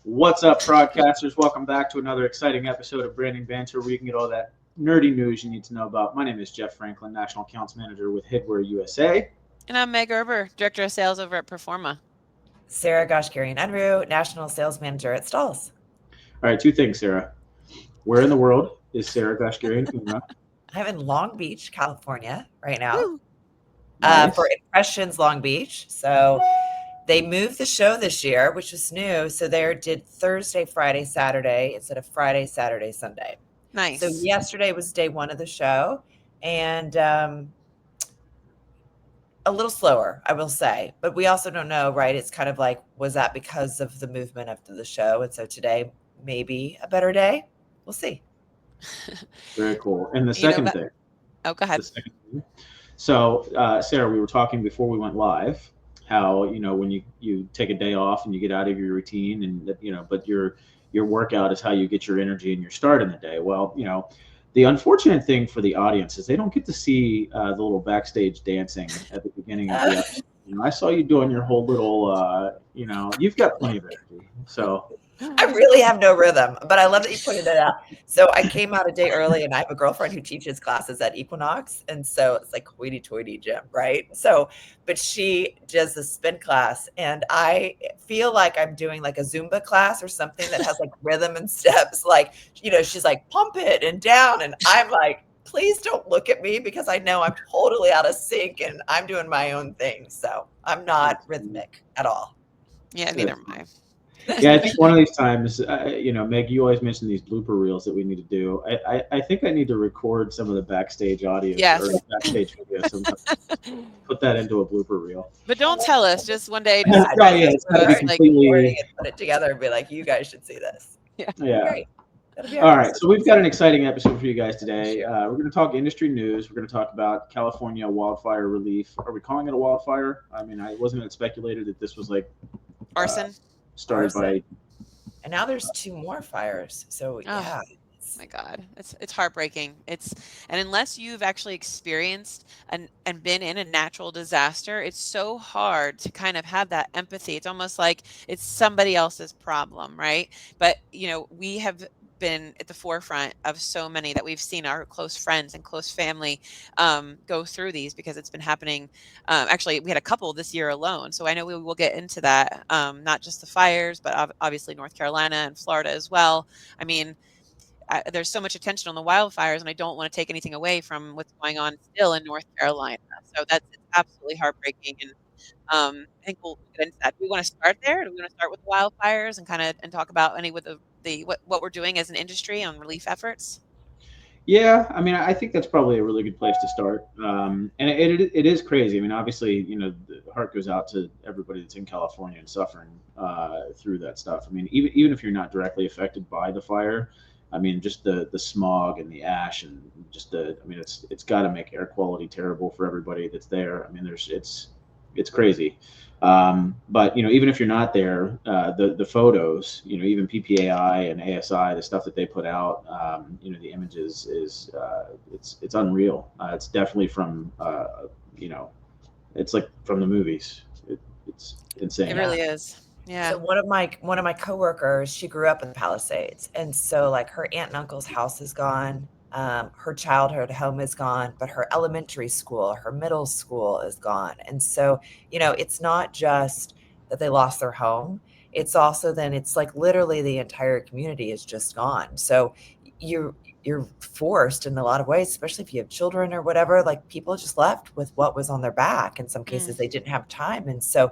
What's up, broadcasters? Welcome back to another exciting episode of Branding Banter, where you can get all that nerdy news you need to know about. My name is Jeff Franklin, National Accounts Manager with Hidware USA. And I'm Meg Gerber, Director of Sales over at Performa. Sarah Goshgarian-Unruh, National Sales Manager at Stalls. All right, two things, Sarah. Where in the world is Sarah Goshgarian? I'm in Long Beach, California right now Nice. for Impressions Long Beach. So they moved the show this year, which was new. So they did Thursday, Friday, Saturday instead of Friday, Saturday, Sunday. Nice. So yesterday was day one of the show, and a little slower, I will say. But we also don't know, right? It's kind of like, was that because of the movement after the show? And so today, maybe a better day. We'll see. Very cool. And the second thing. Oh, go ahead. So, Sarah, we were talking before we went live how, when you take a day off and you get out of your routine and, but your workout is how you get your energy and your start in the day. Well, the unfortunate thing for the audience is they don't get to see the little backstage dancing at the beginning of the episode. I saw you doing your whole little, you've got plenty of energy. So I really have no rhythm, but I love that you pointed that out. So I came out a day early, and I have a girlfriend who teaches classes at Equinox, and so it's like hoity-toity gym, right? So, but she does a spin class, and I feel like I'm doing like a Zumba class or something that has like rhythm and steps. Like, she's like, pump it and down, and I'm like, please don't look at me because I know I'm totally out of sync and I'm doing my own thing. So I'm not rhythmic at all. Yeah, neither am I. Yeah, I think one of these times, Meg, you always mention these blooper reels that we need to do. I think I need to record some of the backstage audio or backstage video. Put that into a blooper reel. But don't tell us. Just one day. It's got to be completely. Put it together and be like, you guys should see this. Yeah. All right, so we've got an exciting episode for you guys today. We're going to talk industry news. We're going to talk about California wildfire relief. Are we calling it a wildfire? I mean, it speculated that this was like arson. Started by, and now there's 2 more fires. So yeah, oh my God, it's heartbreaking. And unless you've actually experienced and been in a natural disaster, it's so hard to kind of have that empathy. It's almost like it's somebody else's problem, right? But we have been at the forefront of so many that we've seen our close friends and close family go through these because it's been happening. Actually, we had a couple this year alone. So I know we will get into that, not just the fires, but obviously North Carolina and Florida as well. I mean, there's so much attention on the wildfires, and I don't want to take anything away from what's going on still in North Carolina. So it's absolutely heartbreaking. And I think we'll get into that. Do we want to start there? Do we want to start with the wildfires and talk about any with what we're doing as an industry on relief efforts? Yeah, I mean, I think that's probably a really good place to start. And it is crazy. I mean, obviously, the heart goes out to everybody that's in California and suffering through that stuff. I mean, even if you're not directly affected by the fire, I mean, just the smog and the ash and it's got to make air quality terrible for everybody that's there. I mean, it's crazy. But even if you're not there, the photos, even PPAI and ASI, the stuff that they put out, the images is it's unreal. It's definitely from it's like from the movies. It's insane. It really is. Yeah. So one of my coworkers, she grew up in the Palisades, and so like her aunt and uncle's house is gone. Her childhood home is gone, but her elementary school, her middle school is gone. And so, it's not just that they lost their home. It's also then it's like literally the entire community is just gone. So you're forced in a lot of ways, especially if you have children or whatever, like people just left with what was on their back. In some cases, they didn't have time. And so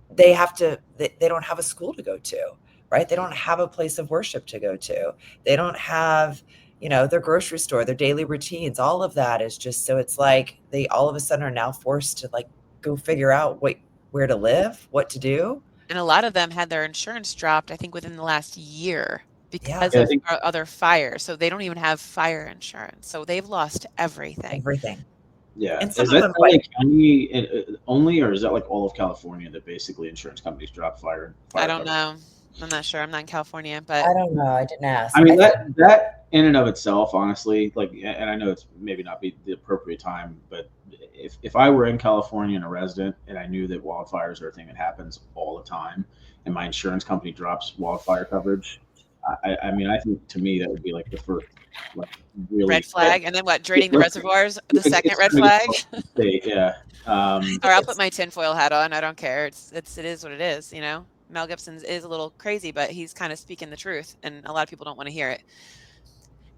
they don't have a school to go to, right? They don't have a place of worship to go to. They don't have their grocery store, their daily routines, all of that is just, so it's like they all of a sudden are now forced to like go figure out where to live, what to do. And a lot of them had their insurance dropped, I think, within the last year because of other fires. So they don't even have fire insurance. So they've lost everything. Yeah. And is that only county only, or is that like all of California that basically insurance companies drop fire I don't know. I'm not sure. I'm not in California, but I don't know. I didn't ask. I mean, that in and of itself, honestly, like, and I know it's maybe not be the appropriate time, but if I were in California and a resident and I knew that wildfires are a thing that happens all the time, and my insurance company drops wildfire coverage, I mean, I think to me that would be like the first, like Red really flag, and then what? yeah, Draining the reservoirs, the second it's red going to flag. get to the state, yeah. I Or think I'll put it's my tinfoil hat on. I don't care. It is what it is. You know, Mel Gibson is a little crazy, but he's kind of speaking the truth, and a lot of people don't want to hear it.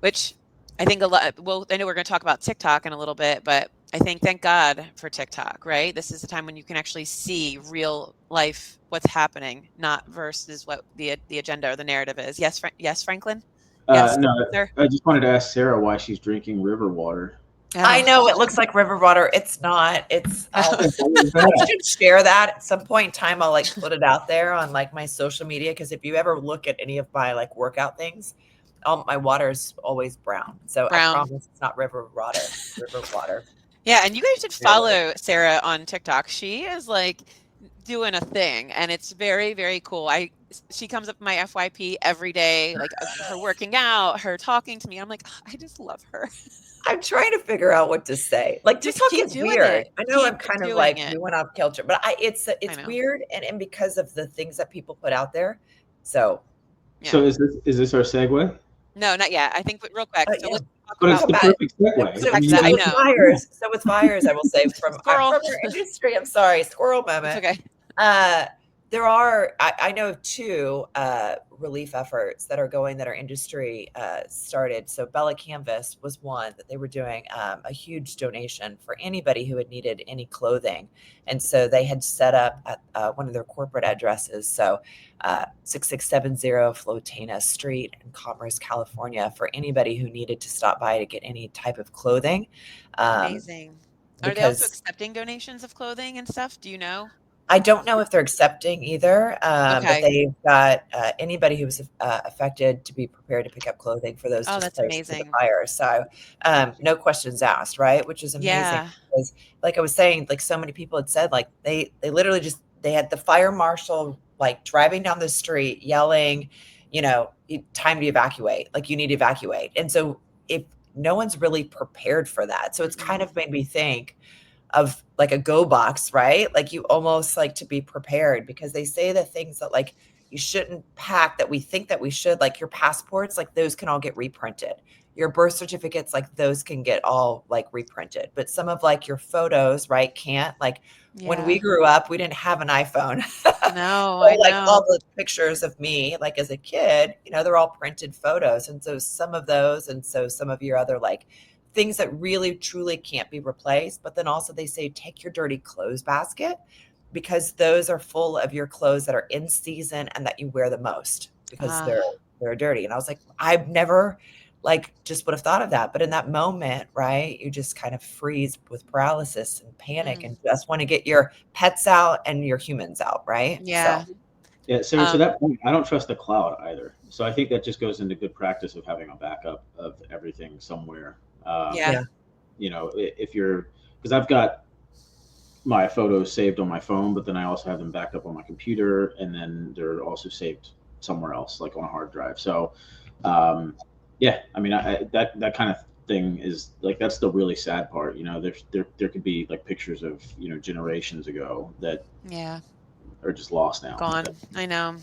Which I think a lot. Well, I know we're going to talk about TikTok in a little bit, but I think thank God for TikTok. Right, this is the time when you can actually see real life what's happening, not versus what the agenda or the narrative is. Yes, yes, Franklin. Yes, No, sir. I just wanted to ask Sarah why she's drinking river water. I Oh. know it looks like river water. It's not. What is I that? should share that at some point in time. I'll like put it out there on like my social media because if you ever look at any of my like workout things, my water is always brown. So I Brown. promise it's not river water. River water. Yeah, and you guys should Really. follow Sarah on TikTok. She is like doing a thing, and it's very, very cool. She comes up in my FYP every day, like her working out, her talking to me. I'm like, "Ugh, I just love her. I'm trying to figure out what to say. Like Just TikTok keep is doing weird. it. I know I'm Keep kind of doing like it. we went off kilter, but it's I know. weird and because of the things that people put out there. So Yeah. So is this our segue? No, not yet. I think, but real quick. So yeah. let's talk But it's So about the back perfect segue. Let's I back to mean, that. so I with know. fires, I will say Squirrel. from our industry, I'm sorry, squirrel It's moment. okay. Uh, there are, I know of two relief efforts that are going that our industry started. So Bella Canvas was one that they were doing a huge donation for anybody who had needed any clothing. And so they had set up at one of their corporate addresses. So 6670 Flotana Street in Commerce, California, for anybody who needed to stop by to get any type of clothing. Um, Amazing. Are they also because accepting donations of clothing and stuff? Do you know? I don't know if they're accepting either, but Okay. they've got anybody who was affected to be prepared to pick up clothing for those Oh, that's displaced through the amazing. fire. So, no questions asked, right? Which is amazing Yeah. because, like I was saying, like so many people had said, like they literally just they had the fire marshal like driving down the street yelling, time to evacuate, like you need to evacuate, and so if no one's really prepared for that, so it's kind Mm-mm. of made me think of like a go box, right? Like you almost like to be prepared because they say the things that like you shouldn't pack that we think that we should, like your passports, like those can all get reprinted. Your birth certificates, like those can get all like reprinted. But some of like your photos, right, can't. Like when we Yeah. grew up, we didn't have an iPhone. No, So I like all know. the pictures of me, like as a kid, they're all printed photos. And so some of those, and so some of your other like things that really truly can't be replaced. But then also they say take your dirty clothes basket because those are full of your clothes that are in season and that you wear the most because they're Ah, they're dirty. And I was like, I've never like just would have thought of that. But in that moment, right, you just kind of freeze with paralysis and panic mm, and just want to get your pets out and your humans out, right? So yeah. yeah, Sarah, to Um, that point, I don't trust the cloud either. So I think that just goes into good practice of having a backup of everything somewhere. yeah. yeah. If you're, because I've got my photos saved on my phone, but then I also have them backed up on my computer, and then they're also saved somewhere else, like on a hard drive. So, um, yeah, I mean, that kind of thing is like that's the really sad part. There could be like pictures of generations ago that Yeah. are just lost now. Gone. I know.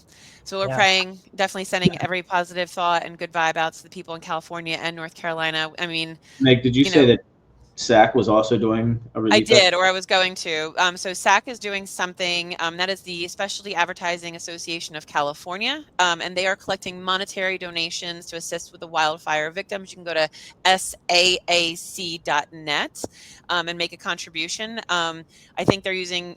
So we're Yeah. praying, definitely sending every positive thought and good vibe out to the people in California and North Carolina. I mean, Meg, did you you say know, that SAC was also doing a I relief effort? did, or I was going to. So SAC is doing something that is the Specialty Advertising Association of California, and they are collecting monetary donations to assist with the wildfire victims. You can go to saac.net and make a contribution. I think they're using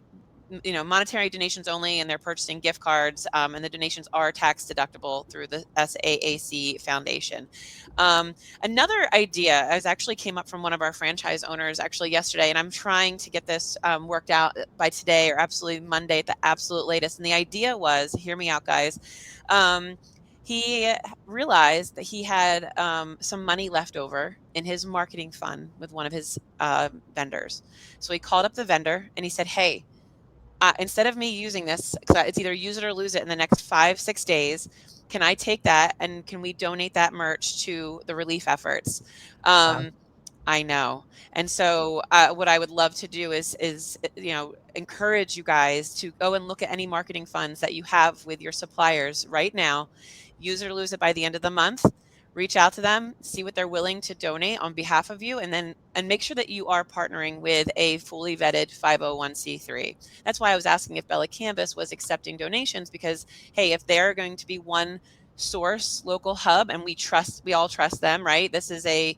monetary donations only, and they're purchasing gift cards, and the donations are tax deductible through the SAAC Foundation. Another idea is actually came up from one of our franchise owners actually yesterday, and I'm trying to get this worked out by today or absolutely Monday at the absolute latest. And the idea was, hear me out, guys. Um, he realized that he had some money left over in his marketing fund with one of his vendors. So he called up the vendor and he said, "Hey, instead of me using this, 'cause it's either use it or lose it in the next 5, 6 days, can I take that and can we donate that merch to the relief efforts?" Wow. Um, I know. And so, what I would love to do is, encourage you guys to go and look at any marketing funds that you have with your suppliers right now. Use it or lose it by the end of the month. Reach out to them, see what they're willing to donate on behalf of you, and make sure that you are partnering with a fully vetted 501c3. That's why I was asking if Bella Canvas was accepting donations because, hey, if they're going to be one source, local hub, and we all trust them, right? This is a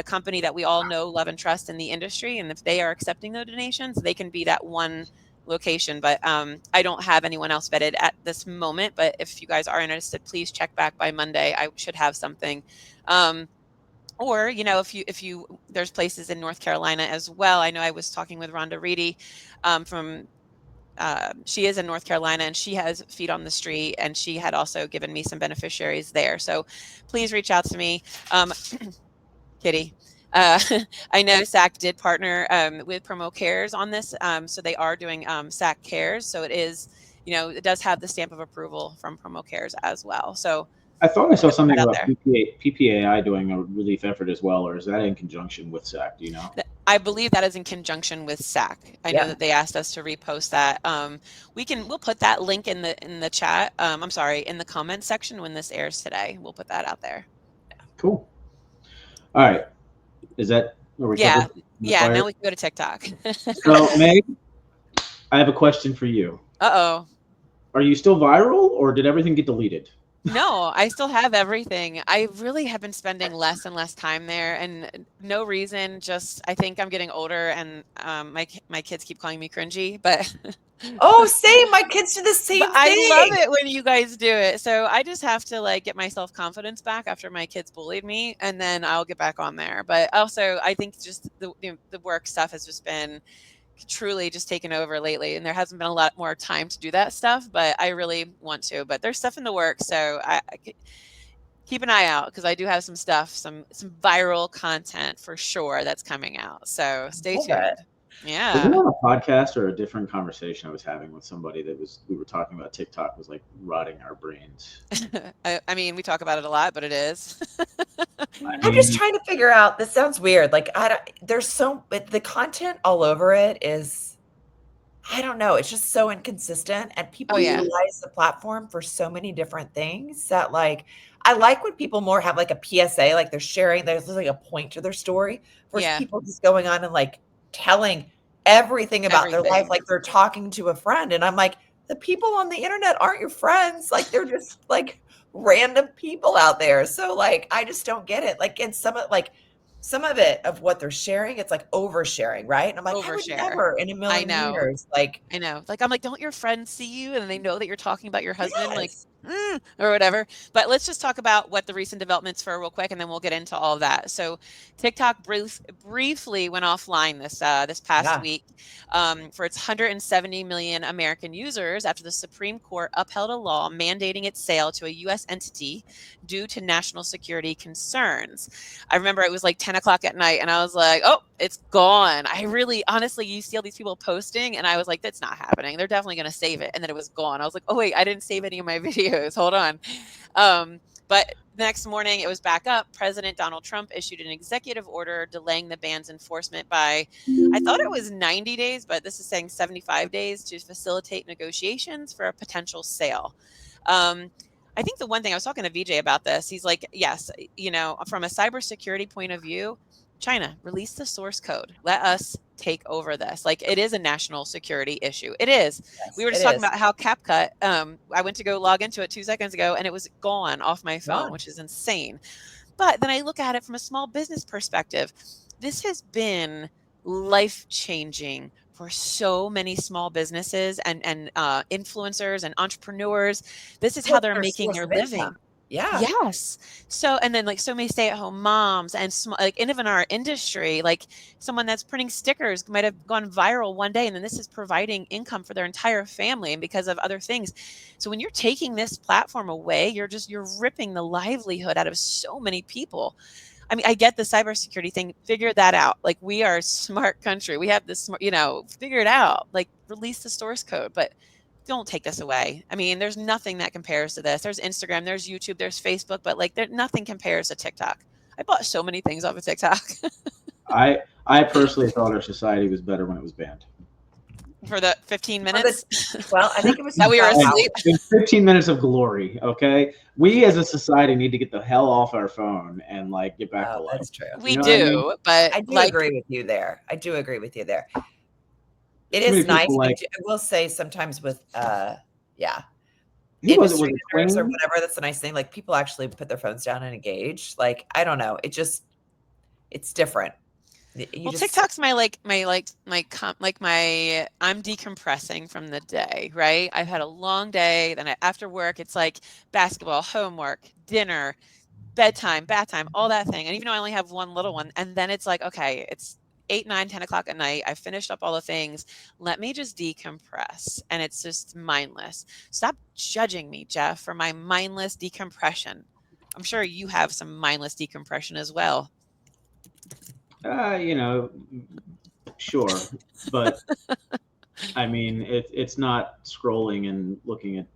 company that we all know, love, and trust in the industry. And if they are accepting those donations, they can be that one location. But I don't have anyone else vetted at this moment. But if you guys are interested, please check back by Monday. I should have something. Or if you there's places in North Carolina as well. I know I was talking with Rhonda Reedy from she is in North Carolina and she has feet on the street, and she had also given me some beneficiaries there. So please reach out to me. Kitty. Uh, I know SAC did partner with Promo Cares on this, so they are doing SAC Cares. So it does have the stamp of approval from Promo Cares as well. So I thought I saw wanted to put something that out about there. PPAI doing a relief effort as well, or is that in conjunction with SAC? Do you know? I believe that is in conjunction with SAC. I know Yeah. that they asked us to repost that. We'll put that link in the chat. I'm sorry, in the comment section when this airs today. We'll put that out there. Cool. All right. Are we Yeah, covered in the yeah. Now fire? we can go to TikTok. So, Meg, I have a question for you. Uh-oh. Are you still viral, or did everything get deleted? No, I still have everything. I really have been spending less and less time there, and no reason, just I think I'm getting older, and my kids keep calling me cringy, but Oh, same. My kids do the but same I love thing. it when you guys do it. So I just have to like get my self-confidence back after my kids bullied me, and then I'll get back on there. But also, I think just the work stuff has just been truly just taken over lately, and there hasn't been a lot more time to do that stuff, but I really want to. But there's stuff in the works, so keep an eye out because I do have some stuff, some viral content for sure that's coming out. So stay Love it. tuned. Was it Yeah. on a podcast or a different conversation I was having with somebody we were talking about TikTok was like rotting our brains? I mean, we talk about it a lot, but it is. I I'm just mean, trying to figure out. This sounds weird. Like there's but the content all over it is. I don't know. It's just so inconsistent, and Oh people yeah. utilize the platform for so many different things that, like, I like when people more have like a PSA, like they're sharing. There's like a point to their story versus Yeah. people just going on and like telling everything about their life, Everything. like they're talking to a friend. And I'm like, the people on the internet aren't your friends. Like they're just like random people out there. So like, I just don't get it. Like, and some of it of what they're sharing, it's like oversharing, right? And I'm like, I would Overshare. never in a I million know. years, like, I know. Like, I'm like, "Don't your friends see you and they know that you're talking about your husband?" Like, yes. or whatever. But let's just talk about what the recent developments were real quick, and then we'll get into all of that. So TikTok briefly went offline this past Yeah. week for its 170 million American users after the Supreme Court upheld a law mandating its sale to a U.S. entity due to national security concerns. I remember it was like 10 o'clock at night, and I was like, "Oh, it's gone." I really, honestly, you see all these people posting, and I was like, "That's not happening. They're definitely going to save it." And then it was gone. I was like, "Oh wait, I didn't save any of my videos. Hold on." But the next morning, it was back up. President Donald Trump issued an executive order delaying the ban's enforcement by, I thought it was 90 days, but this is saying 75 days to facilitate negotiations for a potential sale. Um, I think the one thing I was talking to VJ about this, he's like, yes, from a cybersecurity point of view, China, release the source code. Let us take over this. Like it is a national security issue. It is. We Yes, were it just talking is. about how CapCut, I went to go log into it 2 seconds ago and it was gone off my phone, Gone. which is insane. But then I look at it from a small business perspective. This has been life changing for so many small businesses and influencers and entrepreneurs. This is Well, how it's they're their making source their of income. living. Yeah. Yes. So, and then like so many stay-at-home moms and like and even our industry, like someone that's printing stickers might have gone viral one day, and then this is providing income for their entire family and because of other things. So when you're taking this platform away, you're ripping the livelihood out of so many people. I mean, I get the cybersecurity thing. Figure that out. Like we are a smart country. We have this smart, figure it out. Like release the source code, but don't take this away. I mean, there's nothing that compares to this. There's Instagram, there's YouTube, there's Facebook, but like nothing compares to TikTok. I bought so many things off of TikTok. I personally thought our society was better when it was banned. For the 15 For the, minutes well, I think it was that we were 12 And asleep. hours. in 15 minutes of glory, okay? We as a society need to get the hell off our phone and like get back to Oh, life. that's true. We You know what I mean? do, but I do like, agree with you there. I do agree with you there. It Too many is nice. people like I will say sometimes with, yeah, who was it? Was industry it dinners or Twain? whatever. That's the nice thing. Like people actually put their phones down and engage. Like, I don't know. It's different. You well, just, TikTok's my I'm decompressing from the day, right? I've had a long day. Then after work, it's like basketball, homework, dinner, bedtime, bath time, all that thing. And even though I only have one little one, and then it's like, okay, it's 8, 9, 10 o'clock at night. I finished up all the things. Let me just decompress. And it's just mindless. Stop judging me, Jeff, for my mindless decompression. I'm sure you have some mindless decompression as well. You know, sure, but I mean, it's not scrolling and looking at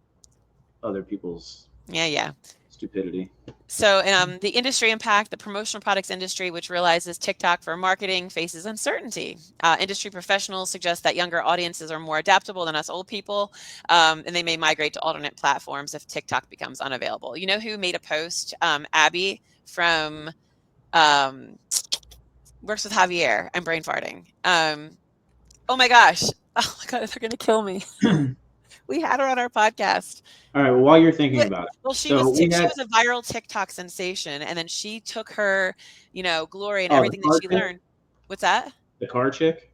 other people's Yeah, yeah. stupidity. So, the industry impact, the promotional products industry, which realizes TikTok for marketing faces uncertainty. Industry professionals suggest that younger audiences are more adaptable than us old people, and they may migrate to alternate platforms if TikTok becomes unavailable. You know who made a post? Abby from um, works with Javier. I'm brain farting. Oh my gosh. Oh my God, they're going to kill me. We had her on our podcast. All right. Well, while you're thinking about it, Well, so we she had was a viral TikTok sensation, and then she took her, glory and oh everything that she learned. What's that? the car chick,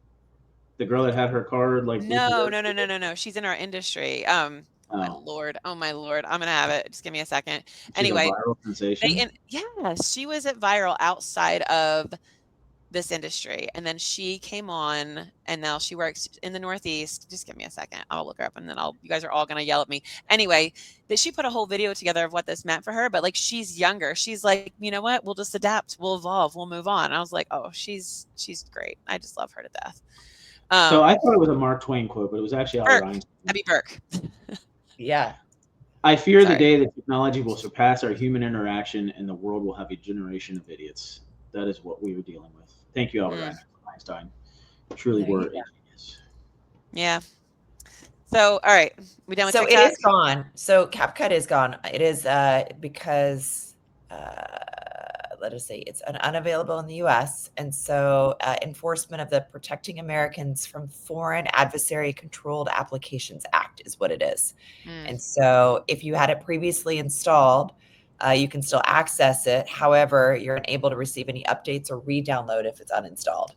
the girl that had her car like No, repossessed. no, no, no, no, no. She's in our industry. Oh my Oh, lord. Oh my lord. I'm gonna have it. Just give me a second. she's a Anyway, viral sensation. yes, she was at viral outside of this industry, and then she came on, and now she works in the Northeast. Just give me a second. I'll look her up, and then you guys are all gonna yell at me. Anyway, that she put a whole video together of what this meant for her, but like she's younger. She's like, you know what? We'll just adapt. We'll evolve. We'll move on. And I was like, oh, she's great. I just love her to death. So I thought it was a Mark Twain quote, but it was actually Albert Burke, Einstein. Abby Burke. yeah. I fear the Sorry. day that technology will surpass our human interaction and the world will have a generation of idiots. That is what we were dealing with. Thank you, Albert Einstein. Truly There you were a go. genius. Yeah. So, all right, we done with So it TikTok? is gone. So CapCut is gone. It is because let us say it's unavailable in the U.S. And so enforcement of the Protecting Americans from Foreign Adversary Controlled Applications Act is what it is. And so if you had it previously installed, you can still access it. However, you're unable to receive any updates or re-download if it's uninstalled.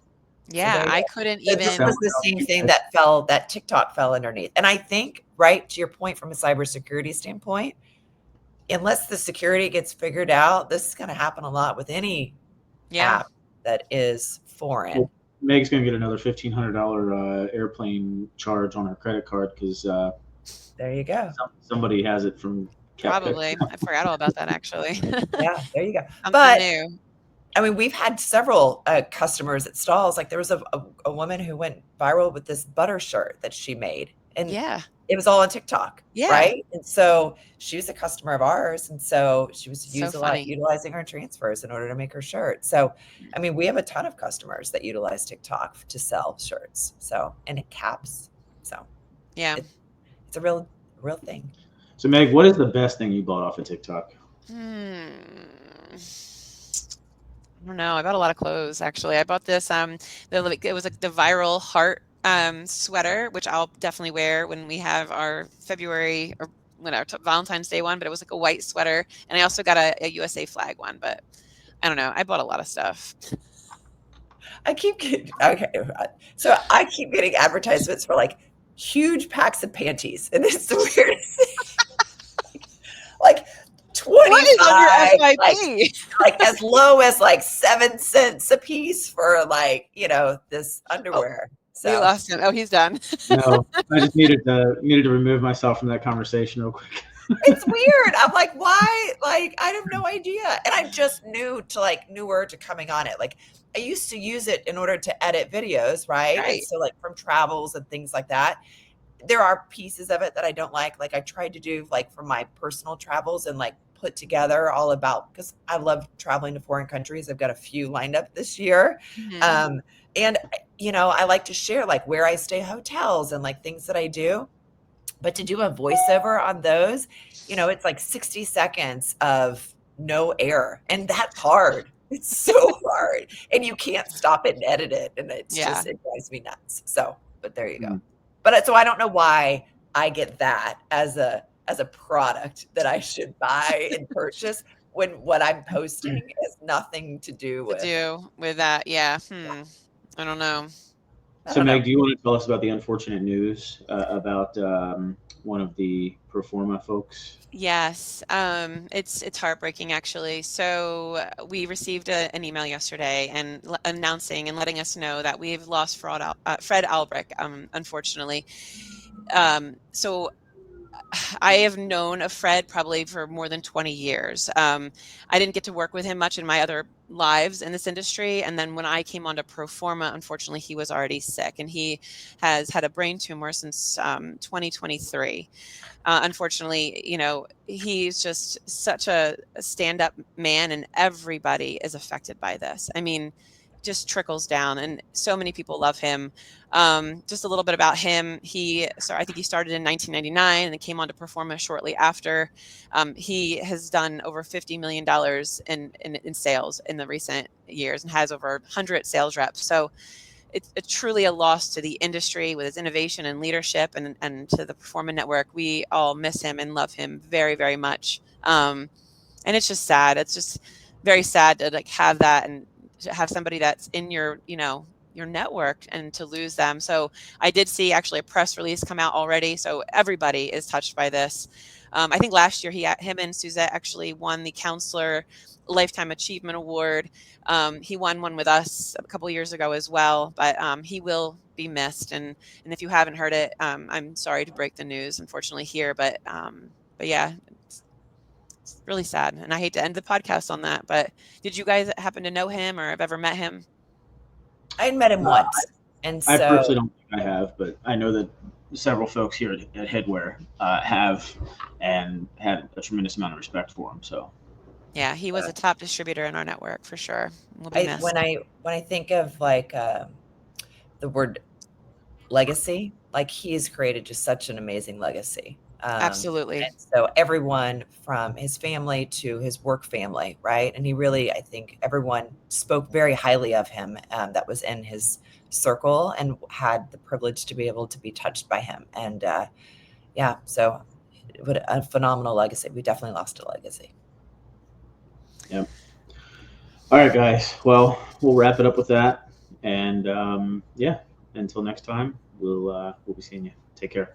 Yeah, I couldn't So this even. was the same thing that TikTok fell underneath. And I think, right, to your point from a cybersecurity standpoint, unless the security gets figured out, this is going to happen a lot with any Yeah. app that is foreign. Well, Meg's gonna get another $1,500 airplane charge on her credit card because There you go. somebody has it from Probably. I forgot all about that actually. Yeah, there you go. Something But new. I mean, we've had several customers at stalls. Like there was a woman who went viral with this butter shirt that she made, and Yeah. it was all on TikTok, Yeah. right? And so she was a customer of ours, and so she was So funny. utilizing our transfers in order to make her shirt. So, I mean, we have a ton of customers that utilize TikTok to sell shirts, so and caps. So, Yeah. it's a real thing. So Meg, what is the best thing you bought off of TikTok? I don't know. I bought a lot of clothes actually. I bought this it was like the viral heart sweater, which I'll definitely wear when we have our February or whatever Valentine's Day one, but it was like a white sweater, and I also got a USA flag one, but I don't know. I bought a lot of stuff. I keep getting so I keep getting advertisements for like huge packs of panties, and it's the weirdest thing. Like What is on your 25, FYP? like as low as like 7 cents a piece for like, this underwear. We So lost him. Oh, he's done. No, I just needed to remove myself from that conversation real quick. it's weird. I'm like, why? Like, I have no idea. And I'm just newer to coming on it. Like, I used to use it in order to edit videos, right? And Right. so, like, from travels and things like that, there are pieces of it that I don't like. Like, I tried to do, like, for my personal travels and, like, put together all about, because I love traveling to foreign countries. I've got a few lined up this year. Mhm. And, I like to share like where I stay, hotels, and like things that I do. But to do a voiceover on those, it's like 60 seconds of no air. And that's hard. It's so hard. And you can't stop it and edit it. And Yeah. it drives me nuts. So, but there you go. Mm. But so I don't know why I get that as a product that I should buy and purchase when what I'm posting has nothing to do To with. do with that, yeah. I don't know. I So, don't know. Meg, do you want to tell us about the unfortunate news about one of the Performa folks? Yes, it's heartbreaking actually. So we received an email yesterday and announcing and letting us know that we've lost Fred Albrecht, unfortunately. So I have known of Fred probably for more than 20 years. I didn't get to work with him much in my other lives in this industry. And then when I came onto Proforma, unfortunately, he was already sick and he has had a brain tumor since 2023. Unfortunately, he's just such a stand-up man, and everybody is affected by this. I mean, just trickles down, and so many people love him. Just a little bit about him. I think he started in 1999 and then came on to Performa shortly after. He has done over $50 million in sales in the recent years and has over 100 sales reps. So it's truly a loss to the industry with his innovation and leadership, and to the Performance Network. We all miss him and love him very, very much. And it's just sad. It's just very sad to like have that and to have somebody that's in your network and to lose them. So I did see actually a press release come out already. So everybody is touched by this. I think last year him and Suzette actually won the Counselor Lifetime Achievement Award. He won one with us a couple years ago as well, but he will be missed. And if you haven't heard it, I'm sorry to break the news, unfortunately here, but yeah, it's really sad, and I hate to end the podcast on that. But did you guys happen to know him or have ever met him? I had met him Uh, once. And I personally so don't think I have, but I know that several folks here at Headwear have and had a tremendous amount of respect for him. So, Yeah, he was uh, a top distributor in our network for sure. Will be I missed. when I think of like the word legacy, like he has created just such an amazing legacy. Absolutely. And so everyone from his family to his work family, right? And he really, I think everyone spoke very highly of him, that was in his circle and had the privilege to be able to be touched by him. And yeah, so what a phenomenal legacy. We definitely lost a legacy. yeah. All right, guys. Well, we'll wrap it up with that. And yeah, until next time, we'll be seeing you. Take care.